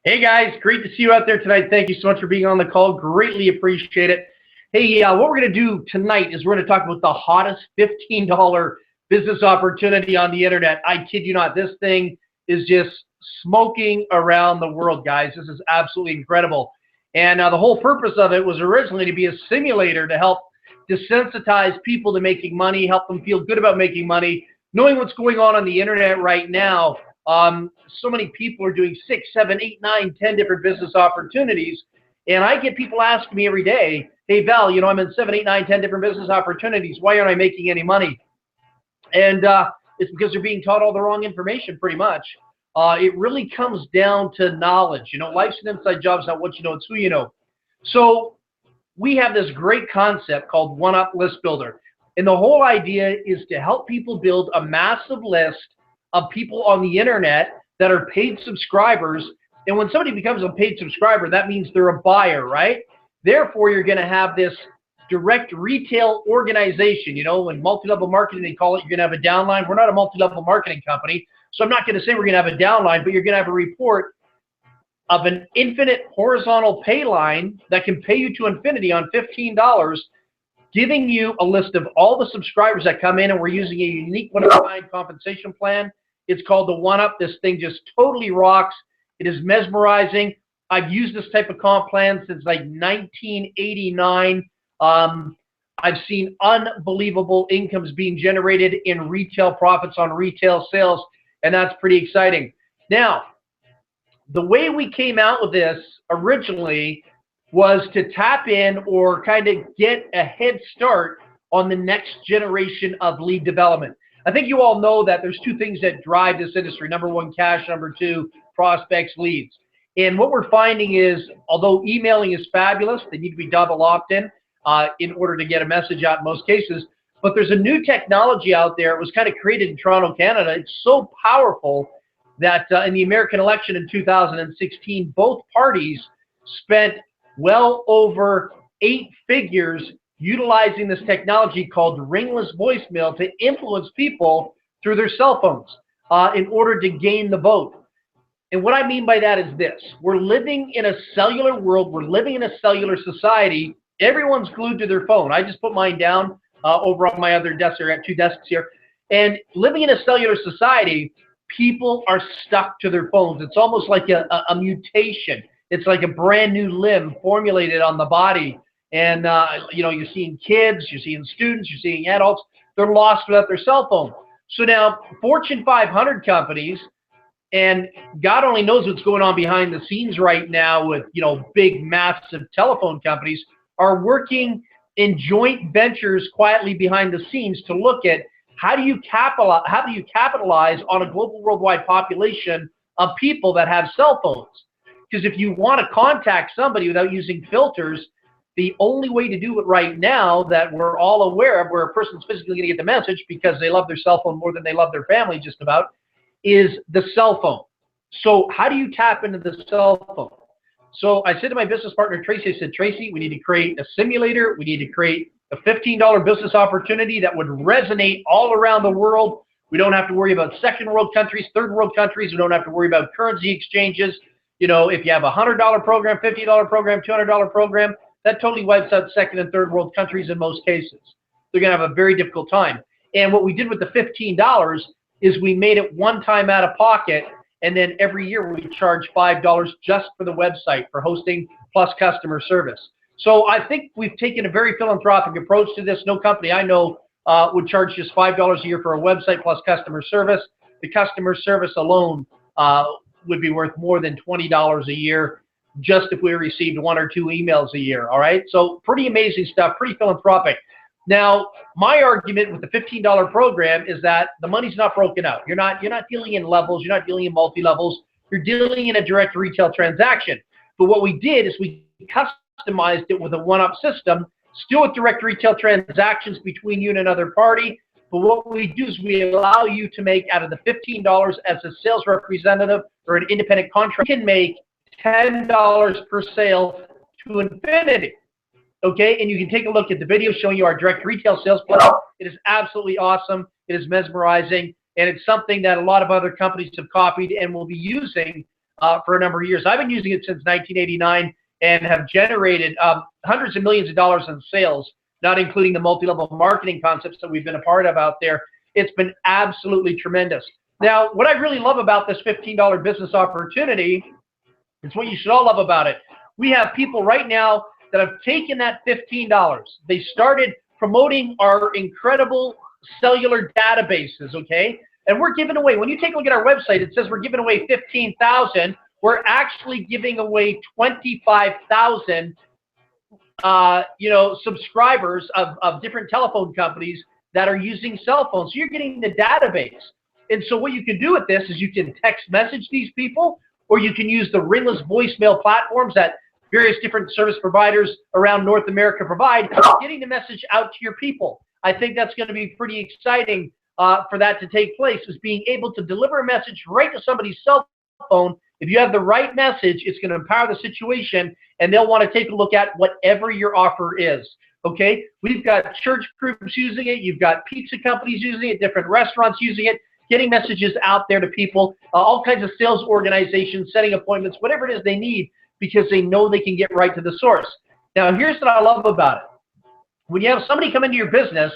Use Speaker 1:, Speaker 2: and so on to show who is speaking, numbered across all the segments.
Speaker 1: Hey guys, great to see you out there tonight. Thank you so much for being on the call. Greatly appreciate it. Hey, what we're going to do tonight is we're going to talk about the hottest $15 business opportunity on the internet. I kid you not, this thing is just smoking around the world, guys. This is absolutely incredible. And the whole purpose of it was originally to be a simulator to help desensitize people to making money, help them feel good about making money, knowing what's going on the internet right now. So many people are doing 6, 7, 8, 9, 10 different business opportunities. And I get people asking me every day, hey, Val, I'm in 7, 8, 9, 10 different business opportunities. Why aren't I making any money? And it's because they're being taught all the wrong information pretty much. It really comes down to knowledge. Life's an inside job. It's not what you know, it's who you know. So we have this great concept called One-Up List Builder. And the whole idea is to help people build a massive list of people on the internet that are paid subscribers. And when somebody becomes a paid subscriber, that means they're a buyer, right? Therefore, you're going to have this direct retail organization. In multi-level marketing, they call it, you're going to have a downline. We're not a multi-level marketing company, so I'm not going to say we're going to have a downline, but you're going to have a report of an infinite horizontal pay line that can pay you to infinity on $15, giving you a list of all the subscribers that come in, and we're using a unique one-of-a-kind compensation plan. It's called the One-Up. This thing just totally rocks. It is mesmerizing. I've used this type of comp plan since like 1989. I've seen unbelievable incomes being generated in retail profits on retail sales, and that's pretty exciting. Now, the way we came out with this originally was to tap in or kind of get a head start on the next generation of lead development. I think you all know that there's two things that drive this industry. Number one, cash. Number two, prospects, leads. And what we're finding is, although emailing is fabulous, they need to be double opt-in order to get a message out in most cases. But there's a new technology out there. It was kind of created in Toronto, Canada. It's so powerful that in the American election in 2016, both parties spent well over 8 figures utilizing this technology called ringless voicemail to influence people through their cell phones in order to gain the vote. And what I mean by that is this. We're living in a cellular world. We're living in a cellular society. Everyone's glued to their phone. I just put mine down over on my other desk. I got 2 desks here. And living in a cellular society, people are stuck to their phones. It's almost like a mutation. It's like a brand new limb formulated on the body. And, you're seeing kids, you're seeing students, you're seeing adults. They're lost without their cell phone. So now Fortune 500 companies, and God only knows what's going on behind the scenes right now with, big, massive telephone companies, are working in joint ventures quietly behind the scenes to look at how do you capitalize on a global worldwide population of people that have cell phones. Because if you want to contact somebody without using filters, the only way to do it right now that we're all aware of, where a person's physically going to get the message because they love their cell phone more than they love their family just about, is the cell phone. So how do you tap into the cell phone? So I said to my business partner, Tracy, I said, Tracy, we need to create a simulator. We need to create a $15 business opportunity that would resonate all around the world. We don't have to worry about second world countries, third world countries. We don't have to worry about currency exchanges. If you have a $100 program, $50 program, $200 program, that totally wipes out second and third world countries in most cases. They're going to have a very difficult time. And what we did with the $15 is we made it one time out of pocket, and then every year we charge $5 just for the website for hosting plus customer service. So I think we've taken a very philanthropic approach to this. No company I know would charge just $5 a year for a website plus customer service. The customer service alone would be worth more than $20 a year just if we received 1 or 2 emails a year. All right, so pretty amazing stuff, pretty philanthropic. Now, my argument with the $15 program is that the money's not broken out. You're not dealing in levels. You're not dealing in multi-levels. You're dealing in a direct retail transaction. But what we did is we customized it with a one-up system, still with direct retail transactions between you and another party. But what we do is we allow you to make out of the $15 as a sales representative or an independent contractor, you can make $10 per sale to infinity. Okay, and you can take a look at the video showing you our direct retail sales plan. It is absolutely awesome. It is mesmerizing, and it's something that a lot of other companies have copied and will be using for a number of years. I've been using it since 1989 and have generated hundreds of millions of dollars in sales, not including the multi-level marketing concepts that we've been a part of out there. It's been absolutely tremendous. Now, what I really love about this $15 business opportunity is what you should all love about it. We have people right now that have taken that $15. They started promoting our incredible cellular databases, okay? And we're giving away, when you take a look at our website, it says we're giving away 15,000. We're actually giving away 25,000 subscribers of different telephone companies that are using cell phones. So you're getting the database. And so what you can do with this is you can text message these people, or you can use the ringless voicemail platforms that various different service providers around North America provide, getting the message out to your people. I think that's going to be pretty exciting for that to take place, is being able to deliver a message right to somebody's cell phone. If you have the right message, it's going to empower the situation, and they'll want to take a look at whatever your offer is. Okay? We've got church groups using it. You've got pizza companies using it, different restaurants using it, getting messages out there to people, all kinds of sales organizations, setting appointments, whatever it is they need, because they know they can get right to the source. Now, here's what I love about it. When you have somebody come into your business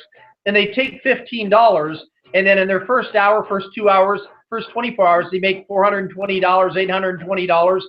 Speaker 1: and they take $15, and then in their first hour, first 2 hours, first 24 hours, they make $420, $820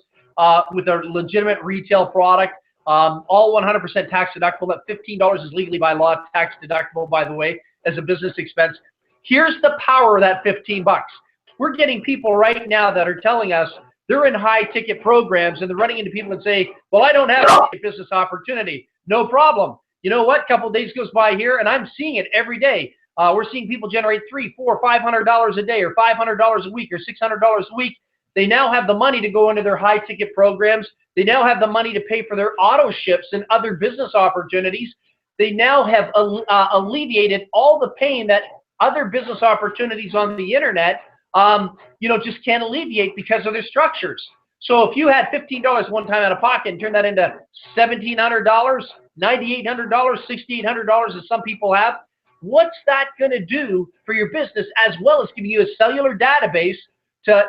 Speaker 1: with a legitimate retail product, all 100% tax deductible. That $15 is legally by law tax deductible, by the way, as a business expense. Here's the power of that 15 bucks. We're getting people right now that are telling us they're in high ticket programs, and they're running into people and say, well, I don't have a business opportunity. No problem. You know what? A couple of days goes by here, and I'm seeing it every day. We're seeing people generate $300, $400, $500 a day, or $500 a week, or $600 a week. They now have the money to go into their high ticket programs. They now have the money to pay for their auto ships and other business opportunities. They now have alleviated all the pain that other business opportunities on the internet just can't alleviate because of their structures. So if you had $15 one time out of pocket and turned that into $1,700, $9,800, $6,800, as some people have, what's that going to do for your business, as well as giving you a cellular database to,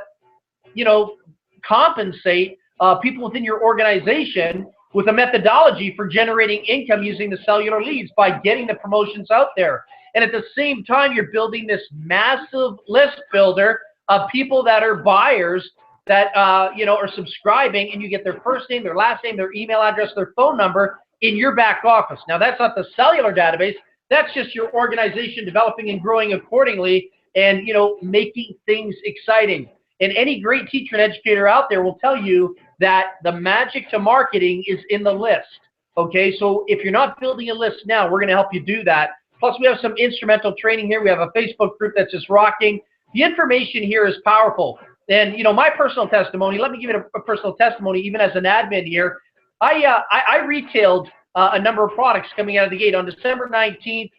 Speaker 1: compensate people within your organization with a methodology for generating income using the cellular leads by getting the promotions out there. And at the same time, you're building this massive list builder of people that are buyers that, are subscribing, and you get their first name, their last name, their email address, their phone number in your back office. Now, that's not the cellular database. That's just your organization developing and growing accordingly and, making things exciting. And any great teacher and educator out there will tell you that the magic to marketing is in the list. Okay, so if you're not building a list now, we're going to help you do that. Plus, we have some instrumental training here. We have a Facebook group that's just rocking. The information here is powerful. And, my personal testimony, let me give it a personal testimony, even as an admin here. I retailed a number of products coming out of the gate. On December 19th,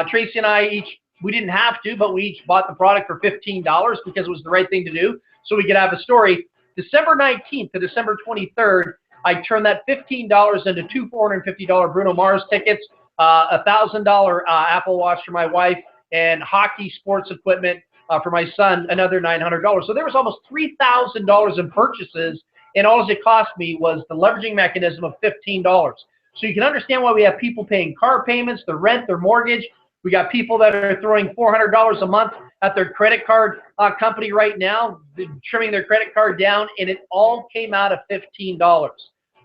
Speaker 1: Tracy and I we didn't have to, but we each bought the product for $15 because it was the right thing to do, so we could have a story. December 19th to December 23rd, I turned that $15 into two $450 Bruno Mars tickets, a $1,000 Apple Watch for my wife, and hockey sports equipment for my son, another $900. So there was almost $3,000 in purchases, and all it cost me was the leveraging mechanism of $15. So you can understand why we have people paying car payments, their rent, their mortgage. We got people that are throwing $400 a month at their credit card company right now, trimming their credit card down, and it all came out of $15.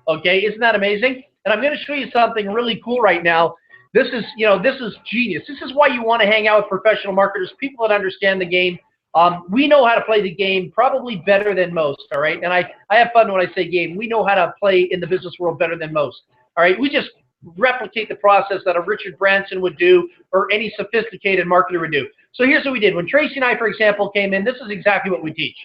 Speaker 1: Okay, isn't that amazing? And I'm going to show you something really cool right now. This is genius. This is why you want to hang out with professional marketers, people that understand the game. We know how to play the game probably better than most, all right? And I have fun when I say game. We know how to play in the business world better than most, all right? We just replicate the process that a Richard Branson would do or any sophisticated marketer would do. So here's what we did. When Tracy and I, for example, came in, this is exactly what we teach.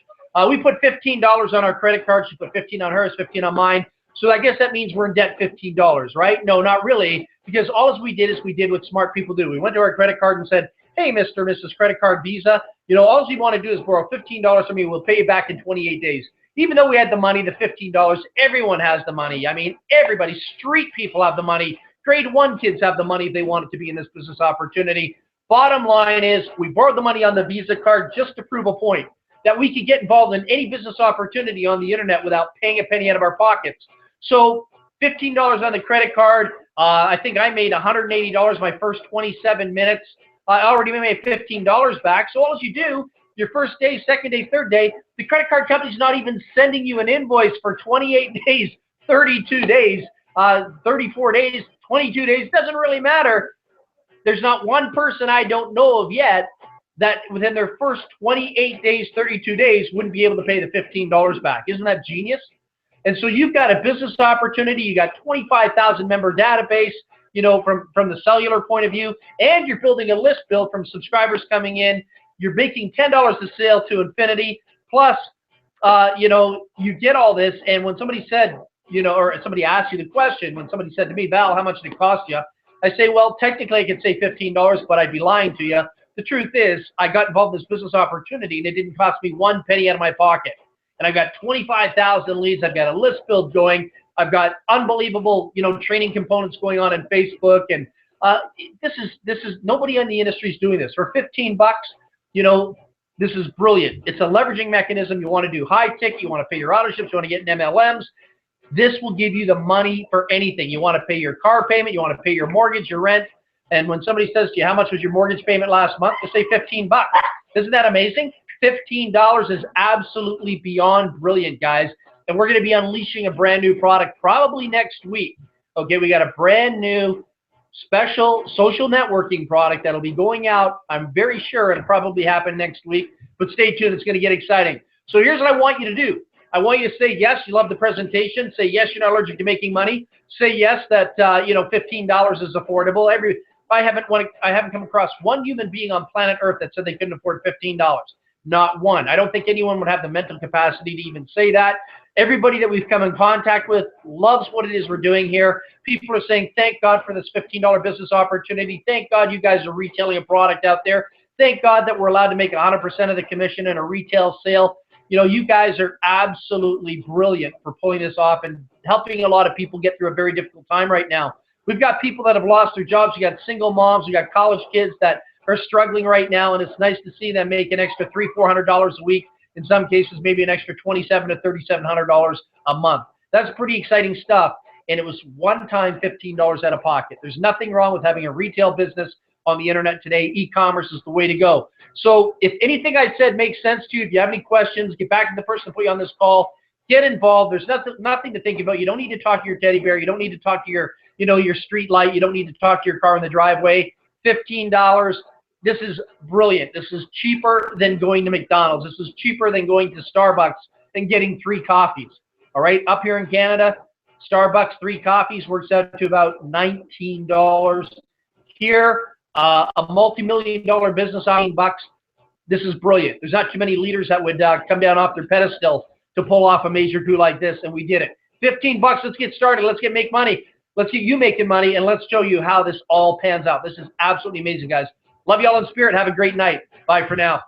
Speaker 1: We put $15 on our credit card. She put $15 on hers, $15 on mine. So I guess that means we're in debt $15, right? No, not really, because all we did is we did what smart people do. We went to our credit card and said, hey, Mr. or Mrs. Credit Card Visa, all you want to do is borrow $15 from me. We'll pay you back in 28 days. Even though we had the money, the $15, everyone has the money. I mean, everybody, street people have the money. Grade 1 kids have the money if they wanted to be in this business opportunity. Bottom line is we borrowed the money on the Visa card just to prove a point. that we could get involved in any business opportunity on the internet without paying a penny out of our pockets. So $15 on the credit card. I think I made $180 my first 27 minutes. I already made $15 back. So all you do, your first day, second day, third day, the credit card company's not even sending you an invoice for 28 days, 32 days, 34 days, 22 days. Doesn't really matter. There's not one person I don't know of yet that within their first 28 days, 32 days wouldn't be able to pay the $15 back. Isn't that genius? And so you've got a business opportunity. You got 25,000 member database, you know, from the cellular point of view, and you're building a list build from subscribers coming in. You're making $10 a sale to infinity. Plus, you know, you get all this. And when somebody said, you know, or somebody asked you the question, when somebody said to me, Val, how much did it cost you? I say, well, technically I could say $15, but I'd be lying to you. The truth is, I got involved in this business opportunity, and it didn't cost me one penny out of my pocket. And I've got 25,000 leads. I've got a list build going. I've got unbelievable, you know, training components going on in Facebook. And this is nobody in the industry is doing this for 15 bucks. You know, this is brilliant. It's a leveraging mechanism. You want to do high ticket. You want to pay your auto ships. You want to get in MLMs. This will give you the money for anything. You want to pay your car payment. You want to pay your mortgage, your rent. And when somebody says to you, how much was your mortgage payment last month? Just say 15 bucks. Isn't that amazing? $15 is absolutely beyond brilliant, guys. And we're going to be unleashing a brand new product probably next week. Okay, we got a brand new special social networking product that'll be going out. I'm very sure it'll probably happen next week, but stay tuned. It's going to get exciting. So here's what I want you to do. I want you to say yes, you love the presentation. Say yes, you're not allergic to making money. Say yes, that you know, $15 is affordable. I haven't come across one human being on planet Earth that said they couldn't afford $15. Not one. I don't think anyone would have the mental capacity to even say that. Everybody that we've come in contact with loves what it is we're doing here. People are saying, thank God for this $15 business opportunity. Thank God you guys are retailing a product out there. Thank God that we're allowed to make 100% of the commission in a retail sale. You know, you guys are absolutely brilliant for pulling this off and helping a lot of people get through a very difficult time right now. We've got people that have lost their jobs. You got single moms. You got college kids that are struggling right now, and it's nice to see them make an extra $300-400 a week. In some cases, maybe an extra $2,700 to $3,700 a month. That's pretty exciting stuff, and it was one-time $15 out of pocket. There's nothing wrong with having a retail business on the internet today. E-commerce is the way to go. So if anything I said makes sense to you, if you have any questions, get back to the person that put you on this call. Get involved. There's nothing to think about. You don't need to talk to your teddy bear. You don't need to talk to your, you know, your street light. You don't need to talk to your car in the driveway. $15. This is brilliant. This is cheaper than going to McDonald's. This is cheaper than going to Starbucks and getting 3 coffees. All right. Up here in Canada, Starbucks 3 coffees works out to about $19. Here, a multi-million-dollar business, $18. This is brilliant. There's not too many leaders that would come down off their pedestal to pull off a major coup like this, and we did it. $15. Let's get started. Let's make money. Let's get you making money, and let's show you how this all pans out. This is absolutely amazing, guys. Love you all in spirit. Have a great night. Bye for now.